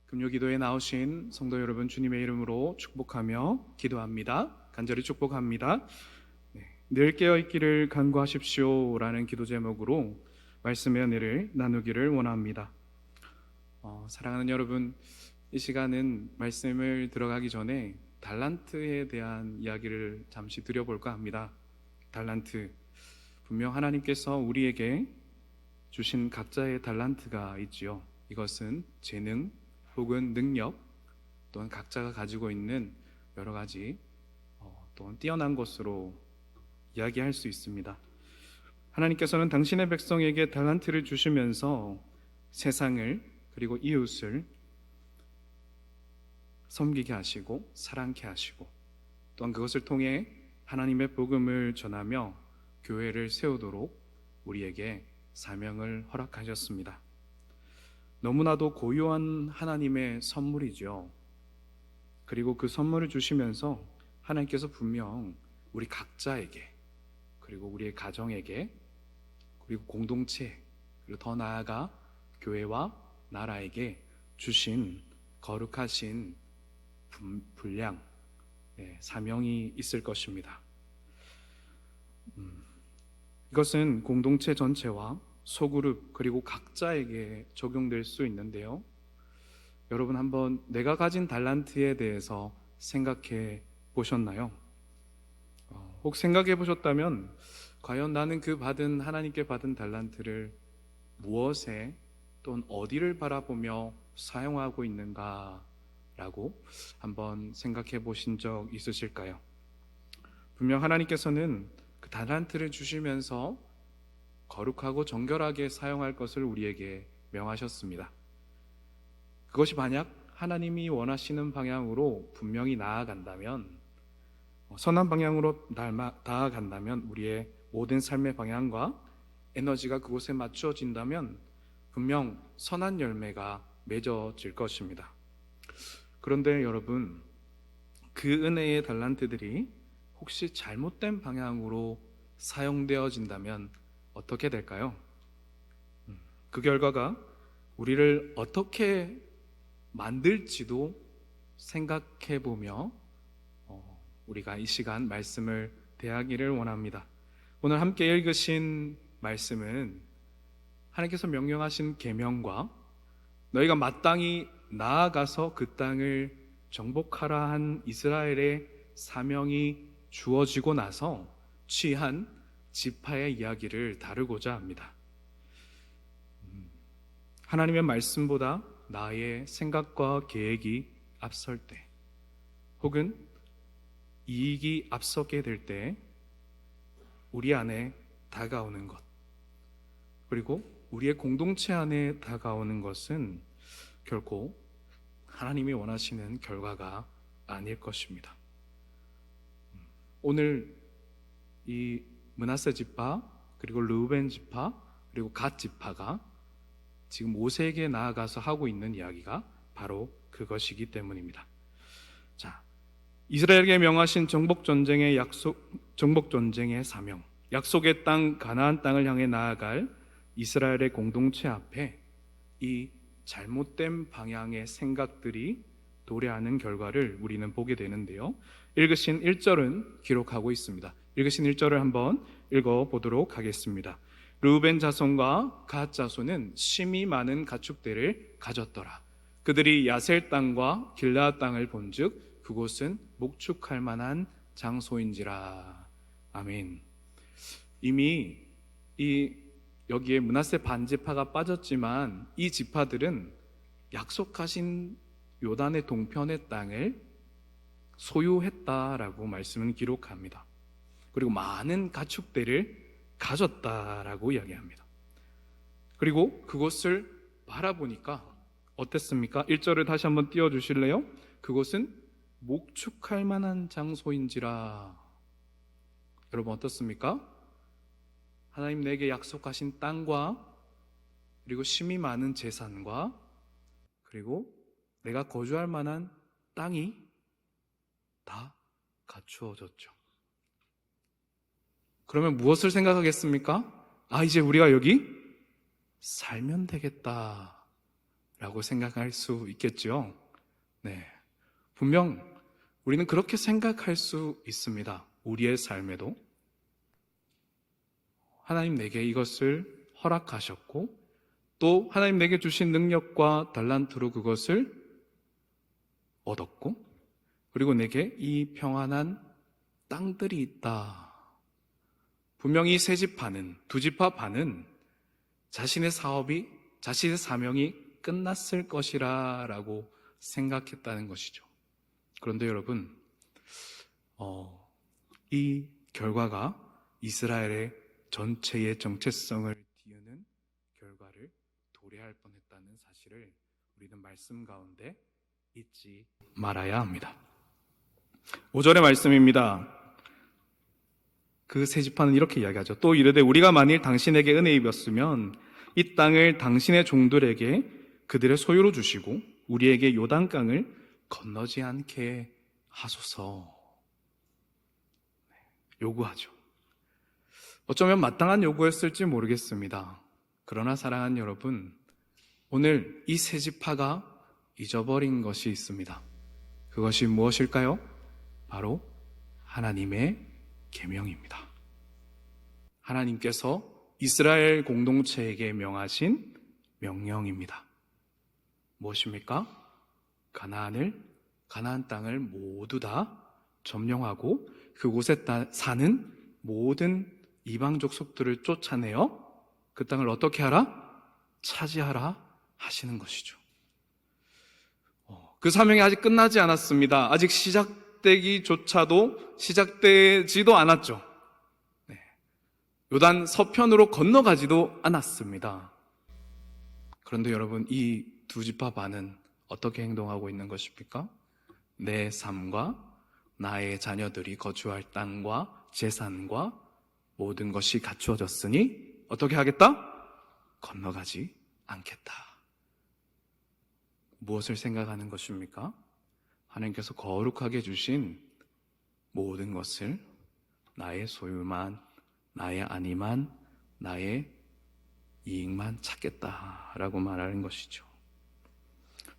금요기도에 나오신 성도 여러분, 주님의 이름으로 축복하며 기도합니다. 간절히 축복합니다. 늘 깨어있기를 간구하십시오 라는 기도 제목으로 말씀의 은혜를 나누기를 원합니다. 사랑하는 여러분, 이 시간은 말씀을 들어가기 전에 달란트에 대한 이야기를 잠시 드려볼까 합니다. 달란트, 분명 하나님께서 우리에게 주신 각자의 달란트가 있지요. 이것은 재능 혹은 능력, 또한 각자가 가지고 있는 여러 가지 또한 뛰어난 것으로 이야기할 수 있습니다. 하나님께서는 당신의 백성에게 달란트를 주시면서 세상을 그리고 이웃을 섬기게 하시고 사랑케 하시고, 또한 그것을 통해 하나님의 복음을 전하며 교회를 세우도록 우리에게 사명을 허락하셨습니다. 너무나도 고유한 하나님의 선물이죠. 그리고 그 선물을 주시면서 하나님께서 분명 우리 각자에게, 그리고 우리의 가정에게, 그리고 공동체, 그리고 더 나아가 교회와 나라에게 주신 거룩하신 분량, 사명이 있을 것입니다. 이것은 공동체 전체와 소그룹 그리고 각자에게 적용될 수 있는데요. 여러분, 한번 내가 가진 달란트에 대해서 생각해 보셨나요? 혹 생각해 보셨다면 과연 나는 하나님께 받은 달란트를 무엇에 또는 어디를 바라보며 사용하고 있는가 라고 한번 생각해 보신 적 있으실까요? 분명 하나님께서는 그 달란트를 주시면서 거룩하고 정결하게 사용할 것을 우리에게 명하셨습니다. 그것이 만약 하나님이 원하시는 방향으로 분명히 나아간다면, 선한 방향으로 나아간다면, 우리의 모든 삶의 방향과 에너지가 그곳에 맞춰진다면 분명 선한 열매가 맺어질 것입니다. 그런데 여러분, 그 은혜의 달란트들이 혹시 잘못된 방향으로 사용되어진다면 어떻게 될까요? 그 결과가 우리를 어떻게 만들지도 생각해 보며 우리가 이 시간 말씀을 대하기를 원합니다. 오늘 함께 읽으신 말씀은 하나님께서 명령하신 계명과 너희가 마땅히 나아가서 그 땅을 정복하라 한 이스라엘의 사명이 주어지고 나서 취한 지파의 이야기를 다루고자 합니다. 하나님의 말씀보다 나의 생각과 계획이 앞설 때, 혹은 이익이 앞서게 될 때 우리 안에 다가오는 것, 그리고 우리의 공동체 안에 다가오는 것은 결코 하나님이 원하시는 결과가 아닐 것입니다. 오늘 이 므낫세 지파, 그리고 르우벤 지파, 그리고 갓 지파가 지금 모세에게 나아가서 하고 있는 이야기가 바로 그것이기 때문입니다. 자, 이스라엘에게 명하신 정복 전쟁의 사명, 약속의 땅 가나안 땅을 향해 나아갈 이스라엘의 공동체 앞에 이 잘못된 방향의 생각들이 도래하는 결과를 우리는 보게 되는데요. 읽으신 1절은 기록하고 있습니다. 읽으신 1절을 한번 읽어보도록 하겠습니다. 르우벤 자손과 갓 자손은 심이 많은 가축대를 가졌더라. 그들이 야셀 땅과 길르앗 땅을 본즉 그곳은 목축할 만한 장소인지라. 아멘. 이미 여기에 므낫세 반지파가 빠졌지만 이 지파들은 약속하신 요단의 동편의 땅을 소유했다라고 말씀은 기록합니다. 그리고 많은 가축대를 가졌다라고 이야기합니다. 그리고 그것을 바라보니까 어땠습니까? 1절을 다시 한번 띄워주실래요? 그것은 목축할 만한 장소인지라. 여러분 어떻습니까? 하나님 내게 약속하신 땅과, 그리고 심이 많은 재산과, 그리고 내가 거주할 만한 땅이 다 갖추어졌죠. 그러면 무엇을 생각하겠습니까? 이제 우리가 여기 살면 되겠다 라고 생각할 수 있겠죠. 네. 분명 우리는 그렇게 생각할 수 있습니다. 우리의 삶에도 하나님 내게 이것을 허락하셨고 또 하나님 내게 주신 능력과 달란트로 그것을 얻었고 그리고 내게 이 평안한 땅들이 있다. 분명히 세 집 반은, 두 집합 반은 자신의 사업이, 자신의 사명이 끝났을 것이라 라고 생각했다는 것이죠. 그런데 여러분, 이 결과가 이스라엘의 전체의 정체성을 띄우는 결과를 도래할 뻔했다는 사실을 우리는 말씀 가운데 잊지 말아야 합니다. 5절의 말씀입니다. 그 세 지파는 이렇게 이야기하죠. 또 이르되 우리가 만일 당신에게 은혜 입었으면 이 땅을 당신의 종들에게 그들의 소유로 주시고 우리에게 요단강을 건너지 않게 하소서. 요구하죠. 어쩌면 마땅한 요구였을지 모르겠습니다. 그러나 사랑하는 여러분, 오늘 이 세 지파가 잊어버린 것이 있습니다. 그것이 무엇일까요? 바로 하나님의 계명입니다. 하나님께서 이스라엘 공동체에게 명하신 명령입니다. 무엇입니까? 가나안 땅을 모두 다 점령하고 그곳에 사는 모든 이방 족속들을 쫓아내어 그 땅을 어떻게 하라? 차지하라 하시는 것이죠. 그 사명이 아직 끝나지 않았습니다. 아직 시작되지도 않았죠. 네. 요단 서편으로 건너가지도 않았습니다. 그런데 여러분, 이 두 지파 반은 어떻게 행동하고 있는 것입니까? 내 삶과 나의 자녀들이 거주할 땅과 재산과 모든 것이 갖추어졌으니 어떻게 하겠다? 건너가지 않겠다. 무엇을 생각하는 것입니까? 하나님께서 거룩하게 주신 모든 것을 나의 소유만, 나의 안위만, 나의 이익만 찾겠다라고 말하는 것이죠.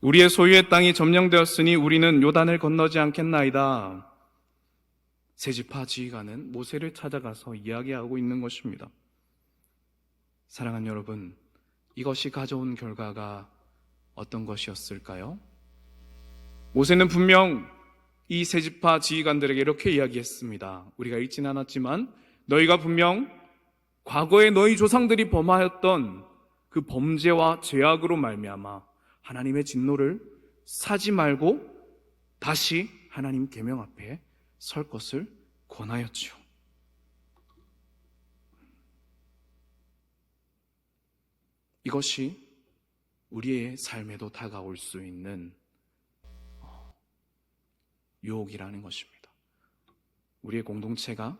우리의 소유의 땅이 점령되었으니 우리는 요단을 건너지 않겠나이다. 세 지파 지휘관은 모세를 찾아가서 이야기하고 있는 것입니다. 사랑하는 여러분, 이것이 가져온 결과가 어떤 것이었을까요? 모세는 분명 이 세 지파 지휘관들에게 이렇게 이야기했습니다. 우리가 읽지는 않았지만 너희가 분명 과거에 너희 조상들이 범하였던 그 범죄와 죄악으로 말미암아 하나님의 진노를 사지 말고 다시 하나님 계명 앞에 설 것을 권하였지요. 이것이 우리의 삶에도 다가올 수 있는 유혹이라는 것입니다. 우리의 공동체가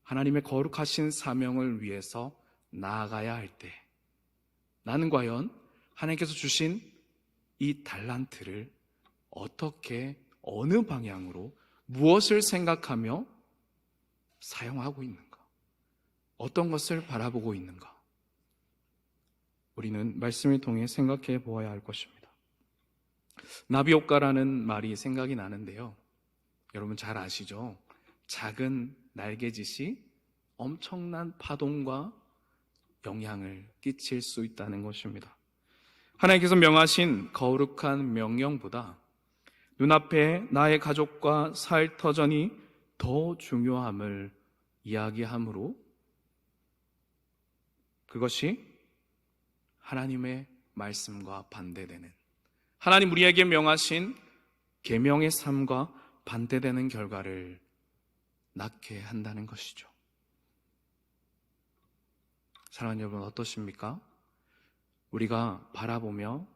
하나님의 거룩하신 사명을 위해서 나아가야 할 때 나는 과연 하나님께서 주신 이 달란트를 어떻게, 어느 방향으로, 무엇을 생각하며 사용하고 있는가? 어떤 것을 바라보고 있는가? 우리는 말씀을 통해 생각해 보아야 할 것입니다. 나비효과라는 말이 생각이 나는데요. 여러분 잘 아시죠? 작은 날개짓이 엄청난 파동과 영향을 끼칠 수 있다는 것입니다. 하나님께서 명하신 거룩한 명령보다 눈앞에 나의 가족과 살 터전이 더 중요함을 이야기하므로 그것이 하나님의 말씀과 반대되는, 하나님 우리에게 명하신 계명의 삶과 반대되는 결과를 낳게 한다는 것이죠. 사랑하는 여러분, 어떠십니까? 우리가 바라보며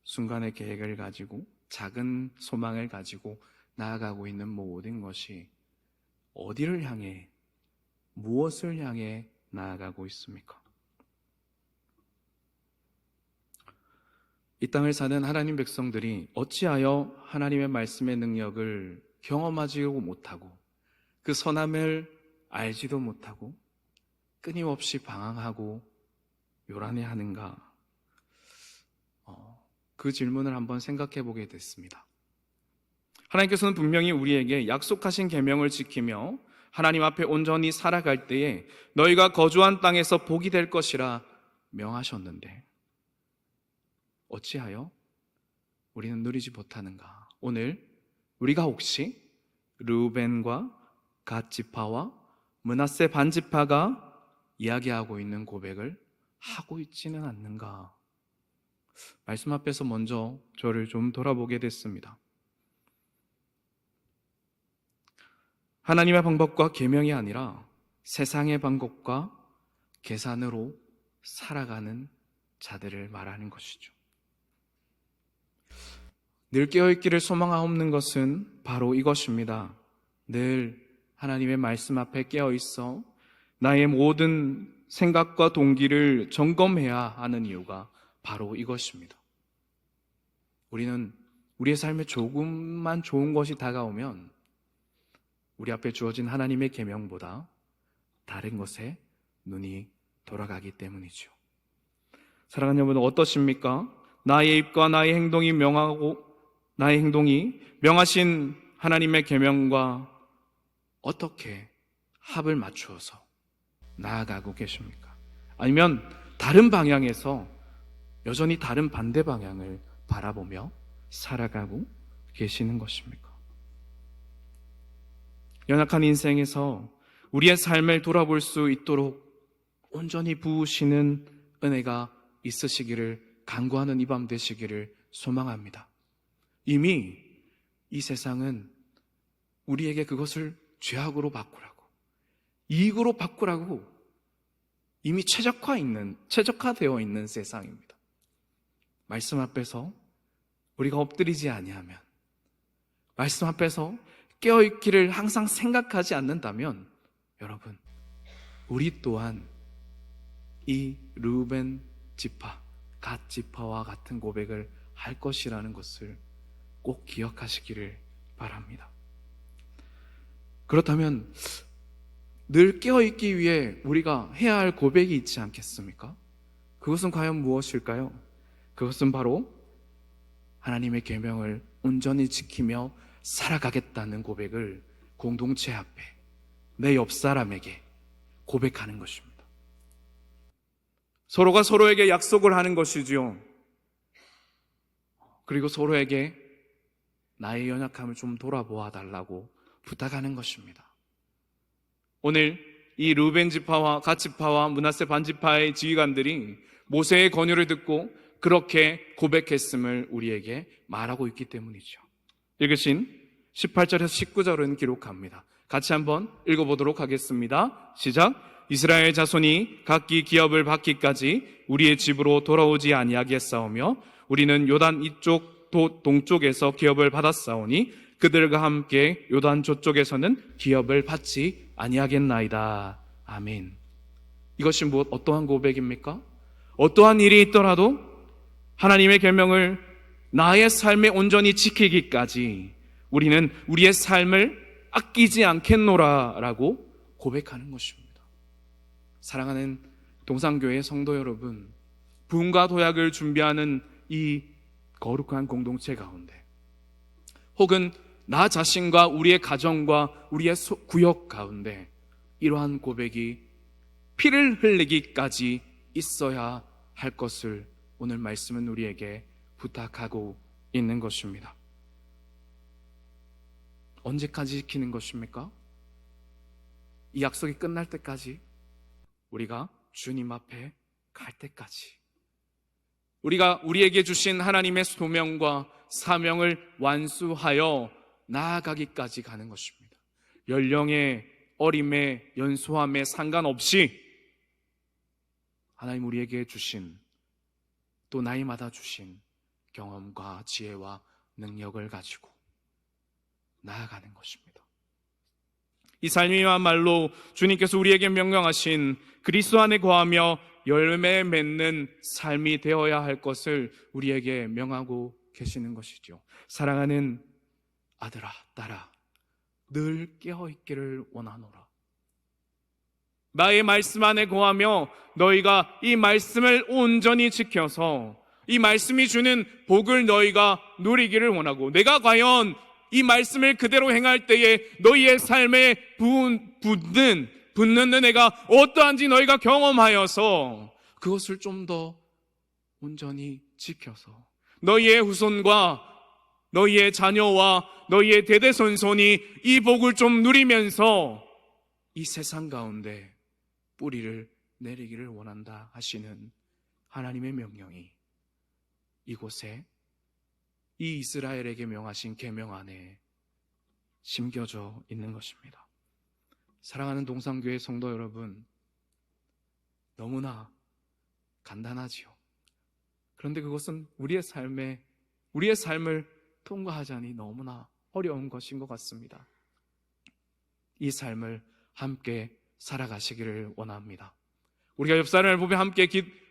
순간의 계획을 가지고 작은 소망을 가지고 나아가고 있는 모든 것이 어디를 향해, 무엇을 향해 나아가고 있습니까? 이 땅을 사는 하나님 백성들이 어찌하여 하나님의 말씀의 능력을 경험하지도 못하고 그 선함을 알지도 못하고 끊임없이 방황하고 요란해하는가? 그 질문을 한번 생각해 보게 됐습니다. 하나님께서는 분명히 우리에게 약속하신 계명을 지키며 하나님 앞에 온전히 살아갈 때에 너희가 거주한 땅에서 복이 될 것이라 명하셨는데 어찌하여 우리는 누리지 못하는가? 오늘 우리가 혹시 르우벤과 갓 지파와 므낫세 반 지파가 이야기하고 있는 고백을 하고 있지는 않는가? 말씀 앞에서 먼저 저를 좀 돌아보게 됐습니다. 하나님의 방법과 계명이 아니라 세상의 방법과 계산으로 살아가는 자들을 말하는 것이죠. 늘 깨어있기를 소망하옵는 것은 바로 이것입니다. 늘 하나님의 말씀 앞에 깨어있어 나의 모든 생각과 동기를 점검해야 하는 이유가 바로 이것입니다. 우리는 우리의 삶에 조금만 좋은 것이 다가오면 우리 앞에 주어진 하나님의 계명보다 다른 것에 눈이 돌아가기 때문이죠. 사랑하는 여러분, 어떠십니까? 나의 입과 나의 행동이 명하신 하나님의 계명과 어떻게 합을 맞추어서 나아가고 계십니까? 아니면 다른 방향에서 여전히 다른 반대 방향을 바라보며 살아가고 계시는 것입니까? 연약한 인생에서 우리의 삶을 돌아볼 수 있도록 온전히 부으시는 은혜가 있으시기를 간구하는 이 밤 되시기를 소망합니다. 이미 이 세상은 우리에게 그것을 죄악으로 바꾸라고, 이익으로 바꾸라고 이미 최적화되어 있는 세상입니다. 말씀 앞에서 우리가 엎드리지 아니하면, 말씀 앞에서 깨어있기를 항상 생각하지 않는다면, 여러분, 우리 또한 이 르우벤 지파, 갓 지파와 같은 고백을 할 것이라는 것을 꼭 기억하시기를 바랍니다. 그렇다면 늘 깨어있기 위해 우리가 해야 할 고백이 있지 않겠습니까? 그것은 과연 무엇일까요? 그것은 바로 하나님의 계명을 온전히 지키며 살아가겠다는 고백을 공동체 앞에 내 옆 사람에게 고백하는 것입니다. 서로가 서로에게 약속을 하는 것이지요. 그리고 서로에게 나의 연약함을 좀 돌아보아 달라고 부탁하는 것입니다. 오늘 이 르우벤 지파와 갓 지파와 므낫세 반 지파의 지휘관들이 모세의 권유를 듣고 그렇게 고백했음을 우리에게 말하고 있기 때문이죠. 읽으신 18절에서 19절은 기록합니다. 같이 한번 읽어보도록 하겠습니다. 시작. 이스라엘 자손이 각기 기업을 받기까지 우리의 집으로 돌아오지 아니하겠사오며 우리는 요단 이쪽 동쪽에서 기업을 받았사오니 그들과 함께 요단 저쪽에서는 기업을 받지 아니하겠나이다. 아멘. 이것이 어떠한 고백입니까? 어떠한 일이 있더라도 하나님의 계명을 나의 삶에 온전히 지키기까지 우리는 우리의 삶을 아끼지 않겠노라라고 고백하는 것입니다. 사랑하는 동산교회 성도 여러분, 부흥과 도약을 준비하는 이 거룩한 공동체 가운데 혹은 나 자신과 우리의 가정과 우리의 구역 가운데 이러한 고백이 피를 흘리기까지 있어야 할 것을 오늘 말씀은 우리에게 부탁하고 있는 것입니다. 언제까지 지키는 것입니까? 이 약속이 끝날 때까지, 우리가 주님 앞에 갈 때까지, 우리가 우리에게 주신 하나님의 소명과 사명을 완수하여 나아가기까지 가는 것입니다. 연령에, 어림에, 연소함에 상관없이 하나님 우리에게 주신, 또 나이마다 주신 경험과 지혜와 능력을 가지고 나아가는 것입니다. 이 삶이야말로 주님께서 우리에게 명령하신 그리스도 안에 거하며 열매 맺는 삶이 되어야 할 것을 우리에게 명하고 계시는 것이죠. 사랑하는 아들아, 딸아, 늘 깨어있기를 원하노라. 나의 말씀 안에 거하며 너희가 이 말씀을 온전히 지켜서 이 말씀이 주는 복을 너희가 누리기를 원하고, 내가 과연 이 말씀을 그대로 행할 때에 너희의 삶에 붙는 은혜가 어떠한지 너희가 경험하여서 그것을 좀 더 온전히 지켜서 너희의 후손과 너희의 자녀와 너희의 대대손손이 이 복을 좀 누리면서 이 세상 가운데 뿌리를 내리기를 원한다 하시는 하나님의 명령이 이곳에 이 이스라엘에게 명하신 계명 안에 심겨져 있는 것입니다. 사랑하는 동산교회 성도 여러분, 너무나 간단하지요. 그런데 그것은 우리의 삶을 통과하자니 너무나 어려운 것인 것 같습니다. 이 삶을 함께 살아가시기를 원합니다. 우리가 옆 사람을 보며 함께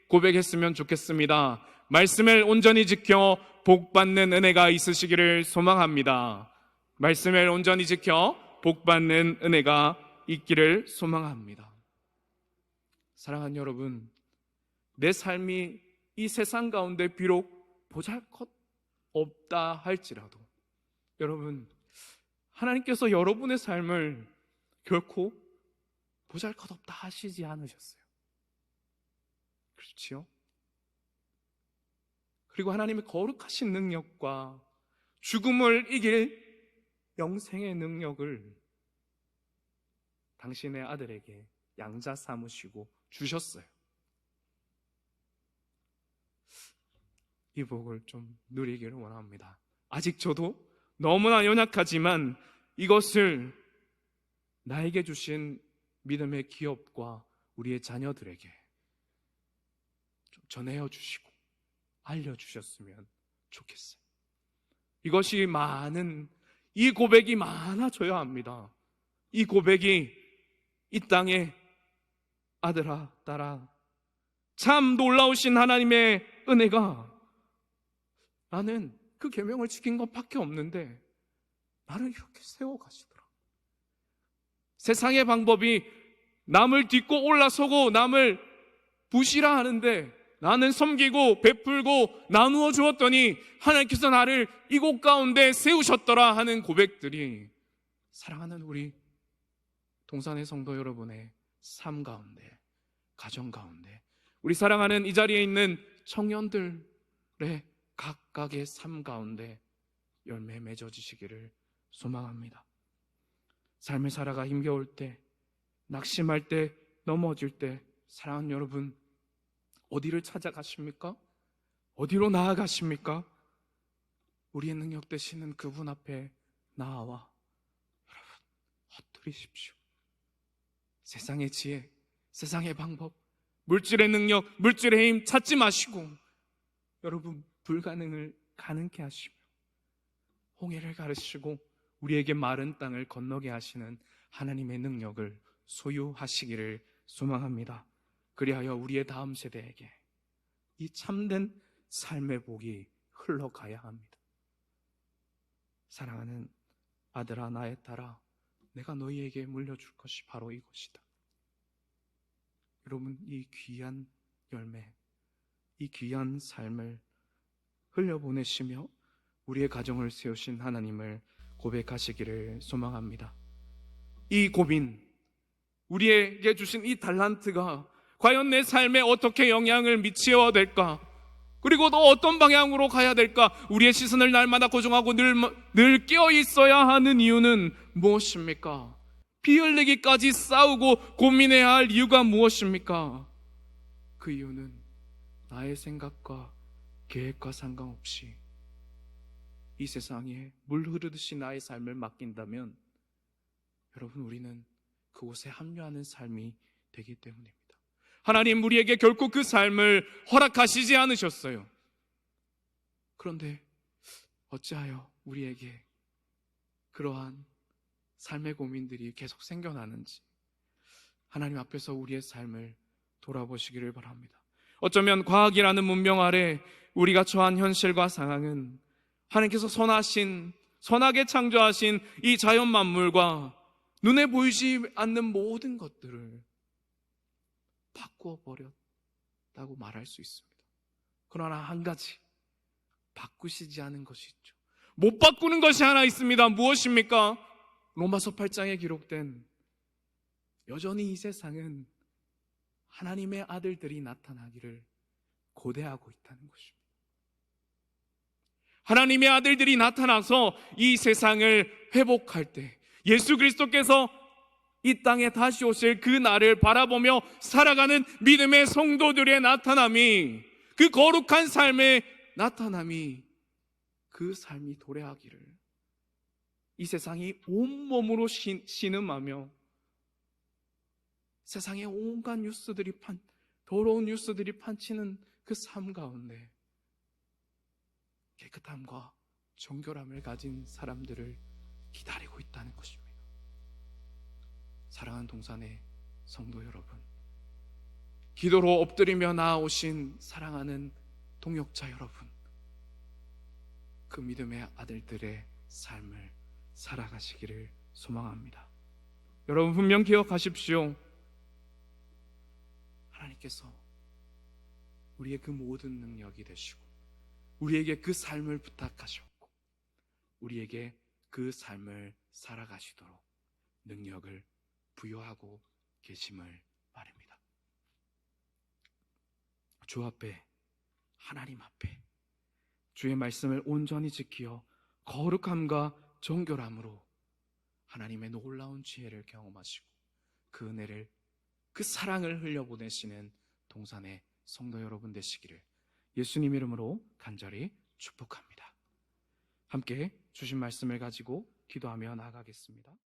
고백했으면 좋겠습니다. 말씀을 온전히 지켜 복받는 은혜가 있으시기를 소망합니다. 말씀을 온전히 지켜 복받는 은혜가 있기를 소망합니다. 사랑하는 여러분, 내 삶이 이 세상 가운데 비록 보잘것 없다 할지라도 여러분, 하나님께서 여러분의 삶을 결코 보잘것없다 하시지 않으셨어요. 그렇지요? 그리고 하나님의 거룩하신 능력과 죽음을 이길 영생의 능력을 당신의 아들에게 양자 삼으시고 주셨어요. 이 복을 좀 누리기를 원합니다. 아직 저도 너무나 연약하지만 이것을 나에게 주신 믿음의 기업과 우리의 자녀들에게 좀 전해어 주시고 알려주셨으면 좋겠어요. 이 고백이 많아져야 합니다. 이 고백이 이 땅에 아들아, 딸아, 참 놀라우신 하나님의 은혜가 나는 그 계명을 지킨 것밖에 없는데 나를 이렇게 세워가시더라. 세상의 방법이 남을 딛고 올라서고 남을 부시라 하는데 나는 섬기고 베풀고 나누어 주었더니 하나님께서 나를 이곳 가운데 세우셨더라 하는 고백들이 사랑하는 우리 동산의 성도 여러분의 삶 가운데, 가정 가운데, 우리 사랑하는 이 자리에 있는 청년들의 각각의 삶 가운데 열매 맺어지시기를 소망합니다. 삶을 살아가 힘겨울 때, 낙심할 때, 넘어질 때 사랑하는 여러분, 어디를 찾아가십니까? 어디로 나아가십니까? 우리의 능력 되시는 그분 앞에 나아와 여러분 엎드리십시오. 세상의 지혜, 세상의 방법, 물질의 능력, 물질의 힘 찾지 마시고 여러분 불가능을 가능케 하시며 홍해를 가르치고 우리에게 마른 땅을 건너게 하시는 하나님의 능력을 소유하시기를 소망합니다. 그리하여 우리의 다음 세대에게 이 참된 삶의 복이 흘러가야 합니다. 사랑하는 아들아, 나의 딸아, 내가 너희에게 물려줄 것이 바로 이것이다. 여러분, 이 귀한 열매, 이 귀한 삶을 흘려보내시며 우리의 가정을 세우신 하나님을 고백하시기를 소망합니다. 이 고민, 우리에게 주신 이 달란트가 과연 내 삶에 어떻게 영향을 미치어야 될까? 그리고 또 어떤 방향으로 가야 될까? 우리의 시선을 날마다 고정하고 늘 깨어 있어야 하는 이유는 무엇입니까? 피 흘리기까지 싸우고 고민해야 할 이유가 무엇입니까? 그 이유는 나의 생각과 계획과 상관없이 이 세상에 물 흐르듯이 나의 삶을 맡긴다면 여러분, 우리는 그곳에 합류하는 삶이 되기 때문입니다. 하나님 우리에게 결코 그 삶을 허락하시지 않으셨어요. 그런데 어찌하여 우리에게 그러한 삶의 고민들이 계속 생겨나는지 하나님 앞에서 우리의 삶을 돌아보시기를 바랍니다. 어쩌면 과학이라는 문명 아래 우리가 처한 현실과 상황은 하나님께서 선하게 창조하신 이 자연 만물과 눈에 보이지 않는 모든 것들을 바꾸어 버렸다고 말할 수 있습니다. 그러나 한 가지 바꾸시지 않은 것이 있죠. 못 바꾸는 것이 하나 있습니다. 무엇입니까? 로마서 8장에 기록된 여전히 이 세상은 하나님의 아들들이 나타나기를 고대하고 있다는 것입니다. 하나님의 아들들이 나타나서 이 세상을 회복할 때 예수 그리스도께서 이 땅에 다시 오실 그 날을 바라보며 살아가는 믿음의 성도들의 나타남이, 그 거룩한 삶의 나타남이, 그 삶이 도래하기를 이 세상이 온몸으로 신음하며 세상의 온갖 더러운 뉴스들이 판치는 그 삶 가운데 깨끗함과 정결함을 가진 사람들을 기다리고 있다는 것입니다. 사랑하는 동산의 성도 여러분, 기도로 엎드리며 나아오신 사랑하는 동역자 여러분, 그 믿음의 아들들의 삶을 살아가시기를 소망합니다. 여러분 분명 기억하십시오. 하나님께서 우리의 그 모든 능력이 되시고 우리에게 그 삶을 부탁하셨고 우리에게 그 삶을 살아가시도록 능력을 부여하고 계심을 말입니다. 주 앞에, 하나님 앞에 주의 말씀을 온전히 지키어 거룩함과 정결함으로 하나님의 놀라운 지혜를 경험하시고 그 은혜를, 그 사랑을 흘려보내시는 동산의 성도 여러분 되시기를 예수님 이름으로 간절히 축복합니다. 함께 주신 말씀을 가지고 기도하며 나아가겠습니다.